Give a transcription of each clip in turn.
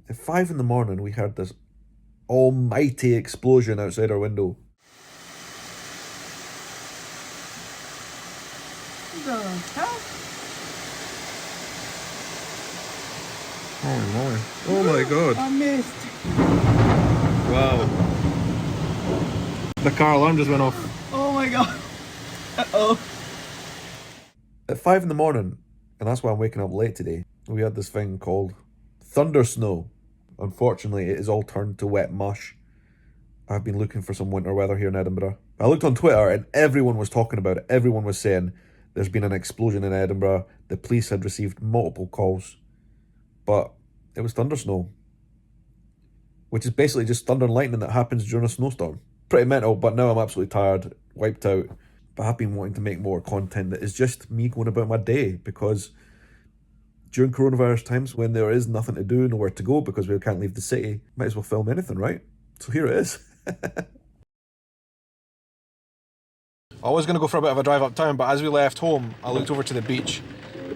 At 5 in the morning, we heard this almighty explosion outside our window. The hell? Oh my! Oh my god! I missed. Wow! The car alarm just went off. Oh my god. Uh-oh. At 5 in the morning, and that's why I'm waking up late today, we had this thing called thundersnow. Unfortunately, it is all turned to wet mush. I've been looking for some winter weather here in Edinburgh. I looked on Twitter and everyone was talking about it. Everyone was saying there's been an explosion in Edinburgh. The police had received multiple calls. But it was thundersnow, which is basically just thunder and lightning that happens during a snowstorm. Pretty mental, but now I'm absolutely tired, wiped out. But I've been wanting to make more content that is just me going about my day, because during coronavirus times, when there is nothing to do, nowhere to go because we can't leave the city, might as well film anything, right? So here it is. I was going to go for a bit of a drive uptown, but as we left home, I looked over to the beach,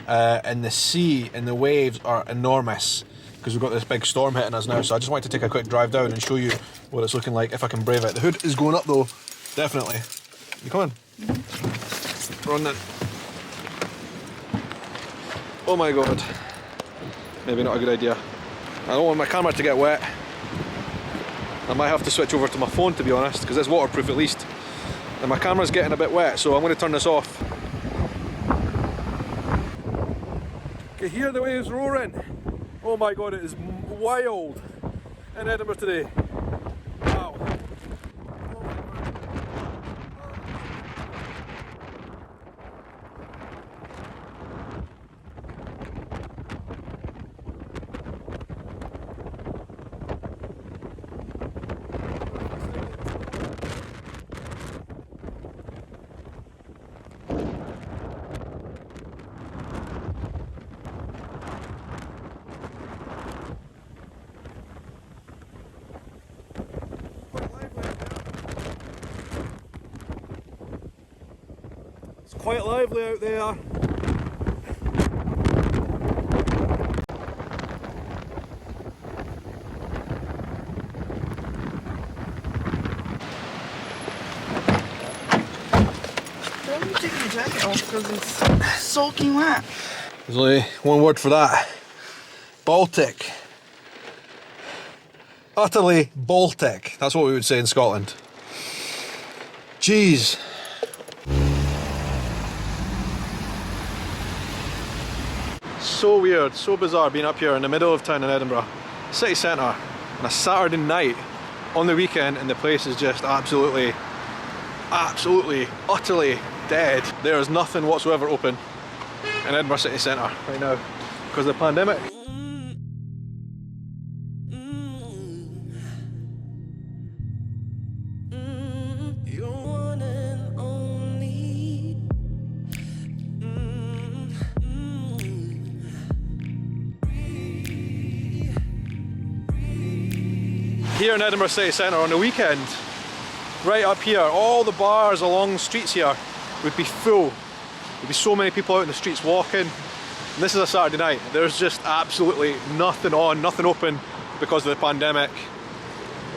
and the sea and the waves are enormous because we've got this big storm hitting us now. So I just wanted to take a quick drive down and show you what it's looking like if I can brave it. The hood is going up though, definitely. You coming? Run then. Oh my god. Maybe not a good idea. I don't want my camera to get wet. I might have to switch over to my phone, to be honest, because it's waterproof at least. And my camera's getting a bit wet, so I'm going to turn this off. You can hear the waves roaring. Oh my god, it is wild in Edinburgh today. Wow. It's quite lively out there. Why are you taking your jacket off? Because it's soaking wet. There's only one word for that. Baltic. Utterly Baltic. That's what we would say in Scotland. Jeez. So weird, so bizarre being up here in the middle of town in Edinburgh, city centre, on a Saturday night on the weekend, and the place is just absolutely, utterly dead. There is nothing whatsoever open in Edinburgh city centre right now because of the pandemic. Here in Edinburgh city centre on the weekend, right up here, all the bars along the streets here would be full. There'd be so many people out in the streets walking. And this is a Saturday night. There's just absolutely nothing on, nothing open because of the pandemic.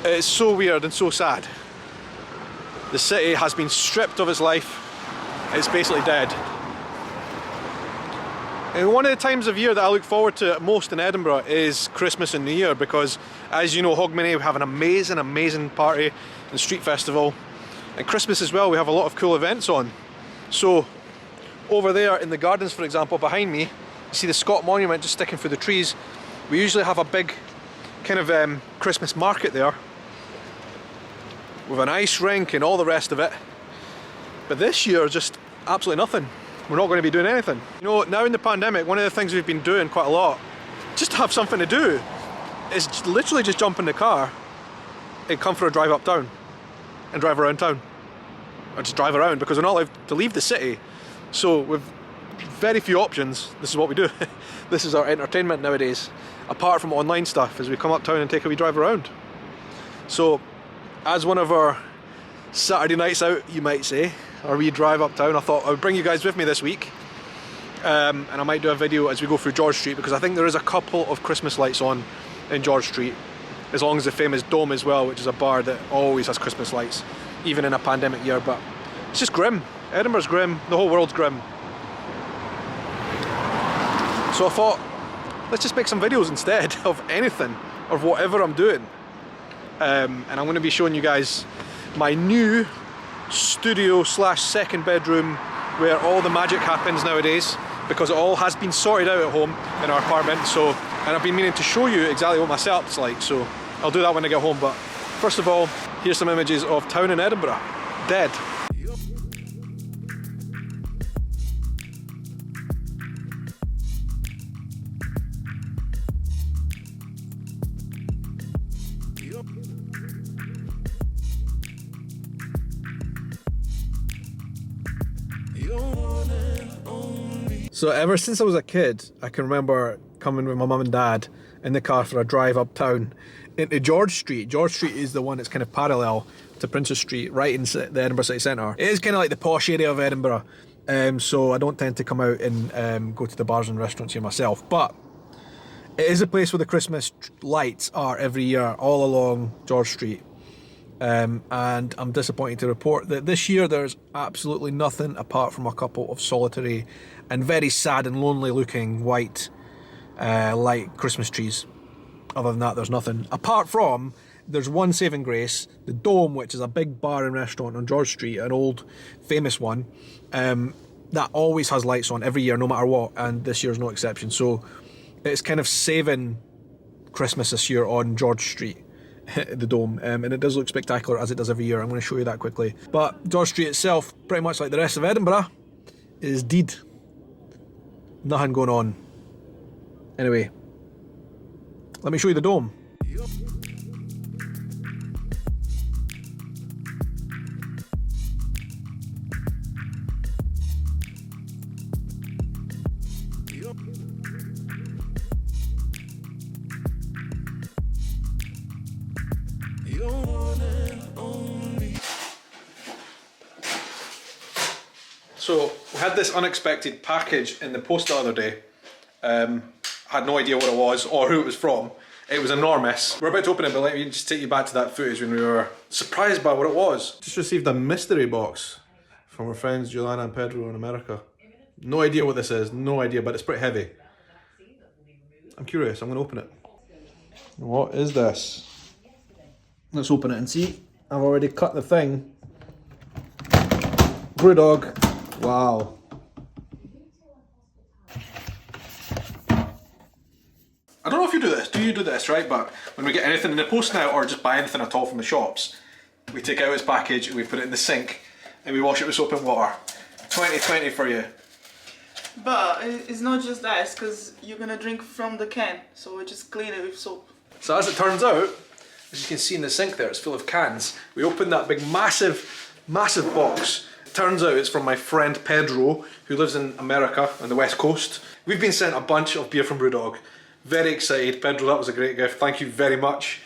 It's so weird and so sad. The city has been stripped of its life. It's basically dead. And one of the times of year that I look forward to most in Edinburgh is Christmas and New Year, because as you know, Hogmanay, we have an amazing party and street festival. And Christmas as well, we have a lot of cool events on. So over there in the gardens, for example, behind me, you see the Scott Monument just sticking through the trees. We usually have a big kind of Christmas market there with an ice rink and all the rest of it. But this year, just absolutely nothing. We're not going to be doing anything. You know, now in the pandemic, one of the things we've been doing quite a lot, just to have something to do, is literally just jump in the car and come for a drive uptown and drive around town. Or just drive around, because we're not allowed to leave the city. So with very few options, this is what we do. This is our entertainment nowadays, apart from online stuff, as we come uptown and take a wee drive around. So as one of our Saturday nights out, you might say, or we drive uptown, I thought I would bring you guys with me this week and I might do a video as we go through George Street, because I think there is a couple of Christmas lights on in George Street, as long as the famous Dome as well, which is a bar that always has Christmas lights, even in a pandemic year. But it's just grim. Edinburgh's grim, the whole world's grim. So I thought, let's just make some videos instead of anything, or whatever I'm doing. And I'm going to be showing you guys my new studio slash second bedroom, where all the magic happens nowadays, because it all has been sorted out at home in our apartment. So, and I've been meaning to show you exactly what my setup's like, so I'll do that when I get home. But first of all, here's some images of town in Edinburgh. Dead. So ever since I was a kid, I can remember coming with my mum and dad in the car for a drive uptown into George Street. George Street is the one that's kind of parallel to Princess Street, right in the Edinburgh city centre. It is kind of like the posh area of Edinburgh, so I don't tend to come out and go to the bars and restaurants here myself. But it is a place where the Christmas lights are every year, all along George Street. And I'm disappointed to report that this year there's absolutely nothing apart from a couple of solitary and very sad and lonely looking white light Christmas trees. Other than that, there's nothing. Apart from, there's one saving grace, the Dome, which is a big bar and restaurant on George Street, an old famous one, that always has lights on every year, no matter what, and this year's no exception. So it's kind of saving Christmas this year on George Street. The Dome, and it does look spectacular as it does every year. I'm going to show you that quickly. But George Street itself, pretty much like the rest of Edinburgh, is dead. Nothing going on. Anyway, let me show you the Dome. So we had this unexpected package in the post the other day. Had no idea what it was or who it was from. It was enormous. We're about to open it, but let me just take you back to that footage when we were surprised by what it was. Just received a mystery box from our friends Juliana and Pedro in America. No idea what this is, no idea, but it's pretty heavy. I'm curious, I'm going to open it. What is this? Let's open it and see. I've already cut the thing. Brewdog. Wow. I don't know if you do this. Do you do this, right? But when we get anything in the post now, or just buy anything at all from the shops, we take out its package and we put it in the sink and we wash it with soap and water. 2020 for you. But it's not just that, it's because you're gonna drink from the can, so we just clean it with soap. So as it turns out, as you can see in the sink there, it's full of cans. We opened that big massive box. It turns out it's from my friend Pedro, who lives in America on the West Coast. We've been sent a bunch of beer from Brewdog. Very excited. Pedro, that was a great gift. Thank you very much.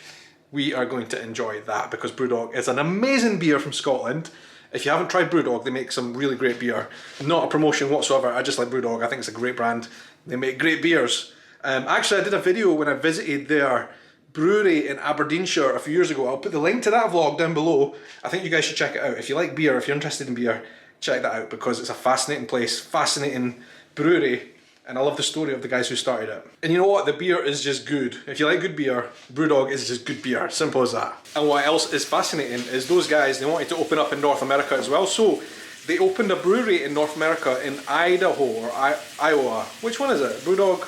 We are going to enjoy that because Brewdog is an amazing beer from Scotland. If you haven't tried Brewdog, they make some really great beer. Not a promotion whatsoever, I just like Brewdog. I think it's a great brand. They make great beers. Actually, I did a video when I visited their brewery in Aberdeenshire a few years ago. I'll put the link to that vlog down below. I think you guys should check it out. If you like beer, if you're interested in beer, check that out because it's a fascinating place, fascinating brewery, and I love the story of the guys who started it. And you know what? The beer is just good. If you like good beer, Brewdog is just good beer. Simple as that. And what else is fascinating is those guys, they wanted to open up in North America as well. So they opened a brewery in North America in Idaho or Iowa. Which one is it? Brewdog?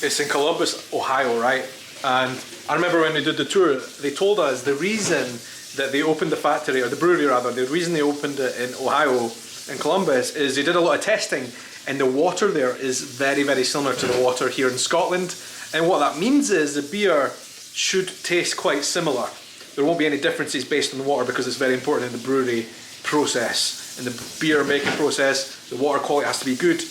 It's in Columbus, Ohio, right? And I remember when we did the tour, they told us the reason that they opened the factory, or the brewery rather, the reason they opened it in Ohio, in Columbus, is they did a lot of testing and the water there is very, very similar to the water here in Scotland. And what that means is the beer should taste quite similar. There won't be any differences based on the water because it's very important in the brewery process. In the beer making process, the water quality has to be good.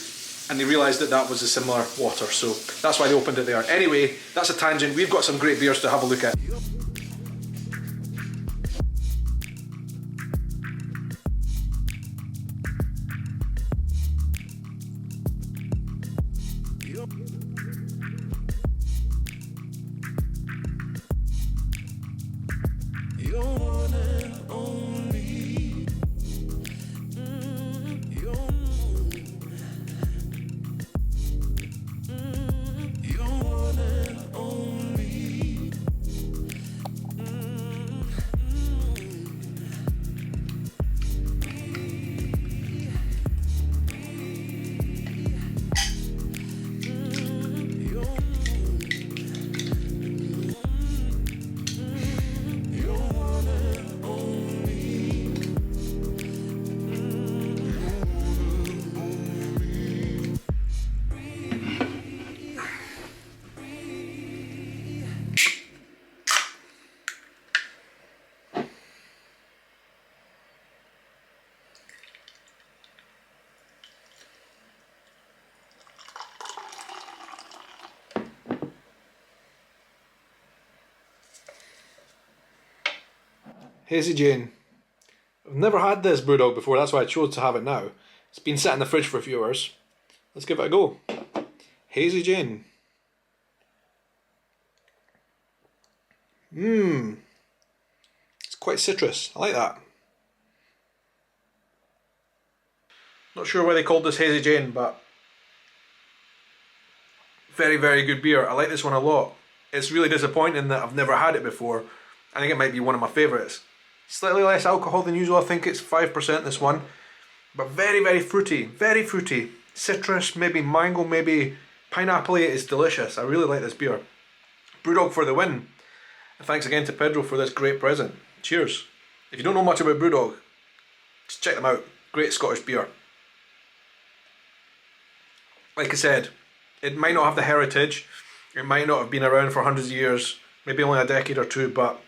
And they realised that that was a similar water, so that's why they opened it there. Anyway, that's a tangent. We've got some great beers to have a look at. You're one and only. You're one and only. Hazy Jane. I've never had this brewdog before, that's why I chose to have it now. It's been sat in the fridge for a few hours. Let's give it a go. Hazy Jane. It's quite citrus. I like that. Not sure why they called this Hazy Jane, but very, very good beer. I like this one a lot. It's really disappointing that I've never had it before. I think it might be one of my favourites. Slightly less alcohol than usual. I think it's 5% this one, but very, very fruity. Very fruity. Citrus, maybe mango, maybe pineapple. It's delicious. I really like this beer. Brewdog for the win. And thanks again to Pedro for this great present. Cheers. If you don't know much about Brewdog, just check them out. Great Scottish beer. Like I said, it might not have the heritage. It might not have been around for hundreds of years. Maybe only a decade or two, but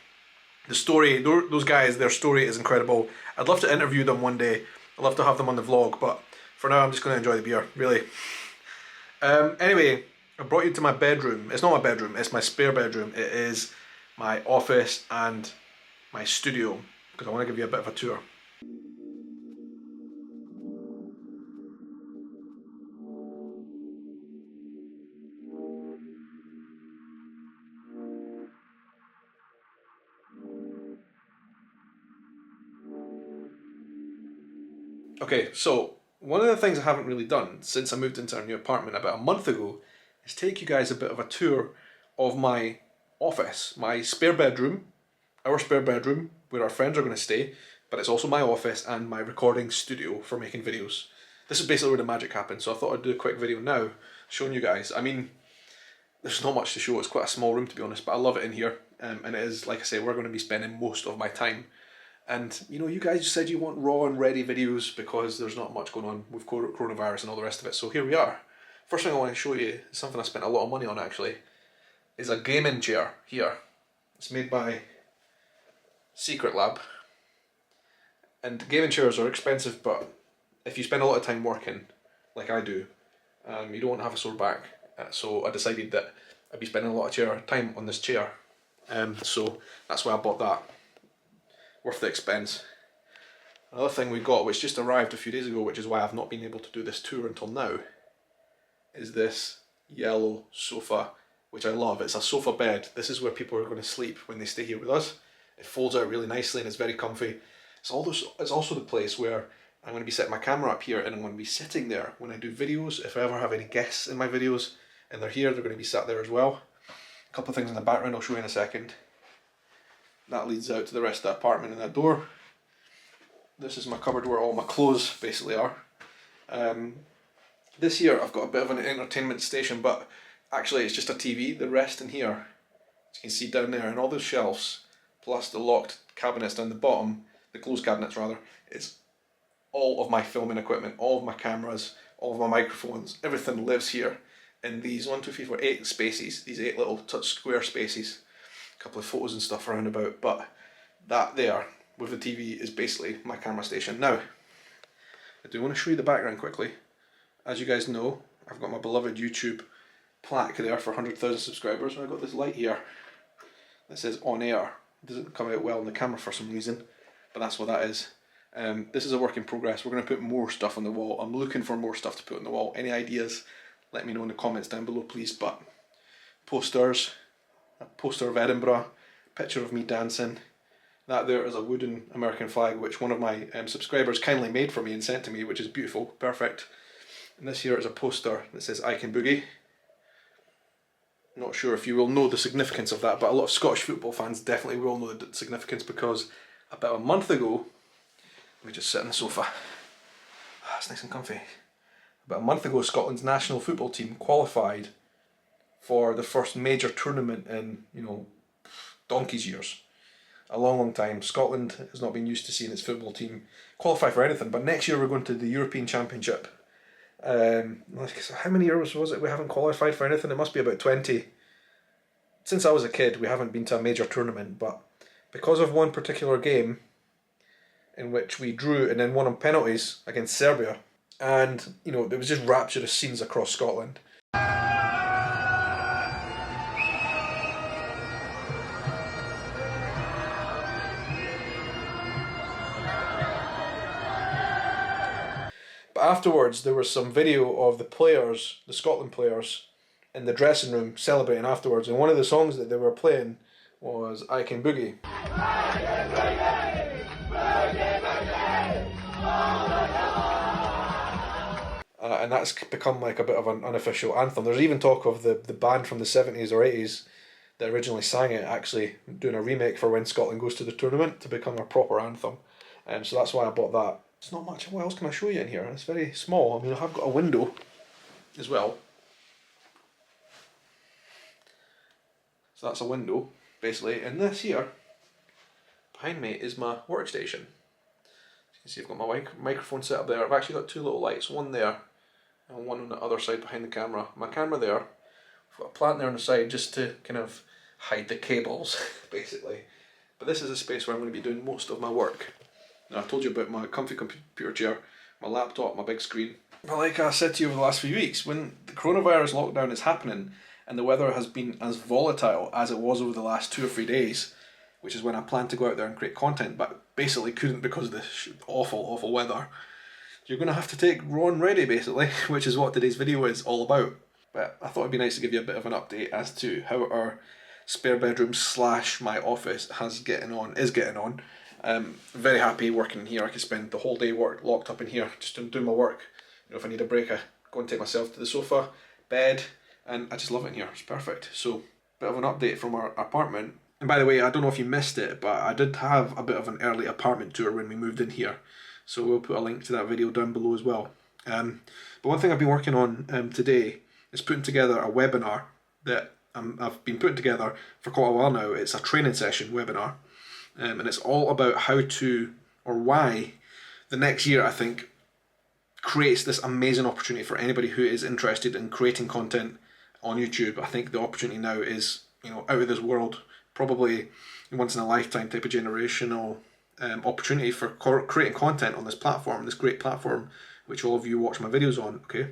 the story, those guys, their story is incredible. I'd love to interview them one day. I'd love to have them on the vlog, but for now I'm just going to enjoy the beer, really. Anyway, I brought you to my bedroom. It's not my bedroom, it's my spare bedroom. It is my office and my studio, because I want to give you a bit of a tour. Okay, so one of the things I haven't really done since I moved into our new apartment about a month ago is take you guys a bit of a tour of my office, my spare bedroom, our spare bedroom where our friends are going to stay, but it's also my office and my recording studio for making videos. This is basically where the magic happens, so I thought I'd do a quick video now showing you guys. I mean, there's not much to show, it's quite a small room to be honest, but I love it in here, and it is, like I say, we're going to be spending most of my time. And you know, you guys said you want raw and ready videos because there's not much going on with coronavirus and all the rest of it, so here we are. First thing I want to show you, something I spent a lot of money on actually, is a gaming chair here. It's made by Secret Lab. And gaming chairs are expensive, but if you spend a lot of time working, like I do, you don't want to have a sore back. So I decided that I'd be spending a lot of time on this chair. So that's why I bought that. Worth the expense. Another thing we got, which just arrived a few days ago, which is why I've not been able to do this tour until now, is this yellow sofa, which I love. It's a sofa bed. This is where people are going to sleep when they stay here with us. It folds out really nicely and it's very comfy. It's also the place where I'm going to be setting my camera up here, and I'm going to be sitting there when I do videos. If I ever have any guests in my videos and they're here, they're going to be sat there as well. A couple of things in the background I'll show you in a second. That leads out to the rest of the apartment and that door. This is my cupboard where all my clothes basically are. This here I've got a bit of an entertainment station, but actually it's just a TV. The rest in here, as you can see down there, and all those shelves, plus the locked cabinets down the bottom, the closed cabinets rather, it's all of my filming equipment, all of my cameras, all of my microphones, everything lives here in these 8 spaces, these 8 little touch square spaces. A couple of photos and stuff around about, but that there with the TV is basically my camera station. Now, I do want to show you the background quickly. As you guys know, I've got my beloved YouTube plaque there for 100,000 subscribers, and I've got this light here that says on air. It doesn't come out well on the camera for some reason, but that's what that is. This is a work in progress. We're going to put more stuff on the wall. I'm looking for more stuff to put on the wall. Any ideas, let me know in the comments down below, please. But posters, a poster of Edinburgh, picture of me dancing. That there is a wooden American flag, which one of my subscribers kindly made for me and sent to me, which is beautiful, perfect. And this here is a poster that says I Can Boogie. Not sure if you will know the significance of that, but a lot of Scottish football fans definitely will know the significance, because about a month ago, let me just sit on the sofa, it's nice and comfy. About a month ago, Scotland's national football team qualified for the first major tournament in, donkey's years. A long, long time. Scotland has not been used to seeing its football team qualify for anything, but next year we're going to the European Championship. How many years was it we haven't qualified for anything? It must be about 20. Since I was a kid, we haven't been to a major tournament, but because of one particular game in which we drew and then won on penalties against Serbia, and it was just rapturous scenes across Scotland. But afterwards, there was some video of the players, the Scotland players, in the dressing room celebrating afterwards, and one of the songs that they were playing was I Can Boogie. And that's become like a bit of an unofficial anthem. There's even talk of the band from the 70s or 80s that originally sang it actually doing a remake for when Scotland goes to the tournament to become a proper anthem. So that's why I bought that. It's not much. What else can I show you in here? It's very small. I mean, I have got a window as well. So that's a window, basically. And this here, behind me, is my workstation. You can see I've got my microphone set up there. I've actually got two little lights, one there and one on the other side behind the camera. My camera there, I've got a plant there on the side just to kind of hide the cables, basically. But this is a space where I'm going to be doing most of my work. Now, I told you about my comfy computer chair, my laptop, my big screen. But like I said to you over the last few weeks, when the coronavirus lockdown is happening and the weather has been as volatile as it was over the last 2 or 3 days, which is when I planned to go out there and create content, but basically couldn't because of this awful, awful weather, you're going to have to take Ron ready, basically, which is what today's video is all about. But I thought it'd be nice to give you a bit of an update as to how our spare bedroom / my office is getting on. Very happy working in here. I can spend the whole day locked up in here just doing my work. If I need a break, I go and take myself to the sofa, bed, and I just love it in here. It's perfect. So, bit of an update from our apartment. And by the way, I don't know if you missed it, but I did have a bit of an early apartment tour when we moved in here. So we'll put a link to that video down below as well. But one thing I've been working on today is putting together a webinar that I've been putting together for quite a while now. It's a training session webinar. And it's all about how to, or why, the next year, I think, creates this amazing opportunity for anybody who is interested in creating content on YouTube. I think the opportunity now is, out of this world, probably once in a lifetime type of generational opportunity for creating content on this platform, this great platform, which all of you watch my videos on, okay?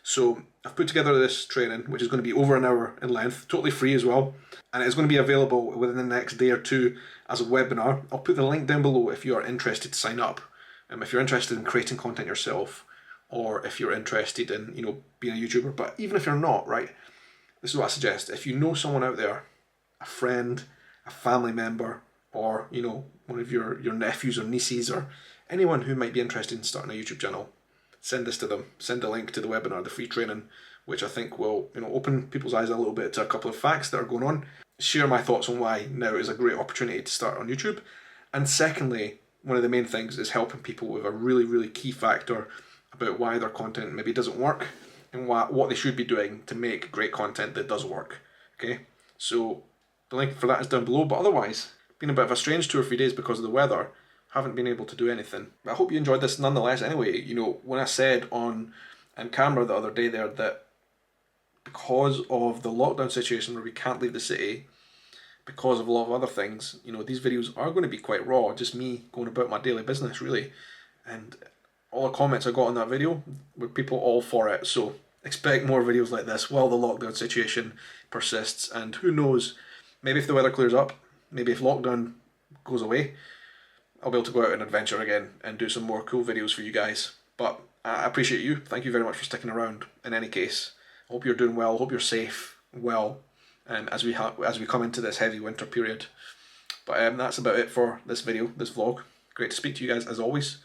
So I've put together this training, which is going to be over an hour in length, totally free as well. And it's going to be available within the next day or two as a webinar. I'll put the link down below if you are interested to sign up. If you're interested in creating content yourself, or if you're interested in, being a YouTuber. But even if you're not, right, this is what I suggest. If you know someone out there, a friend, a family member, or, one of your nephews or nieces, or anyone who might be interested in starting a YouTube channel, send this to them. Send a link to the webinar, the free training, which I think will, open people's eyes a little bit to a couple of facts that are going on. Share my thoughts on why now is a great opportunity to start on YouTube. And secondly, one of the main things is helping people with a really, really key factor about why their content maybe doesn't work and what they should be doing to make great content that does work. Okay, so the link for that is down below. But otherwise, been a bit of a strange 2 or 3 days because of the weather. Haven't been able to do anything. But I hope you enjoyed this nonetheless. Anyway, when I said on camera the other day there that because of the lockdown situation where we can't leave the city, because of a lot of other things, these videos are going to be quite raw, just me going about my daily business, really. And all the comments I got on that video were people all for it, so expect more videos like this while the lockdown situation persists. And who knows, maybe if the weather clears up, maybe if lockdown goes away, I'll be able to go out and adventure again and do some more cool videos for you guys. But I appreciate you. Thank you very much for sticking around in any case. Hope you're doing well. Hope you're safe, well, as we come into this heavy winter period. But that's about it for this video, this vlog. Great to speak to you guys as always.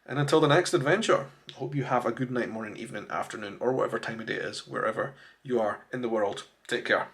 And until the next adventure, hope you have a good night, morning, evening, afternoon, or whatever time of day it is, wherever you are in the world. Take care.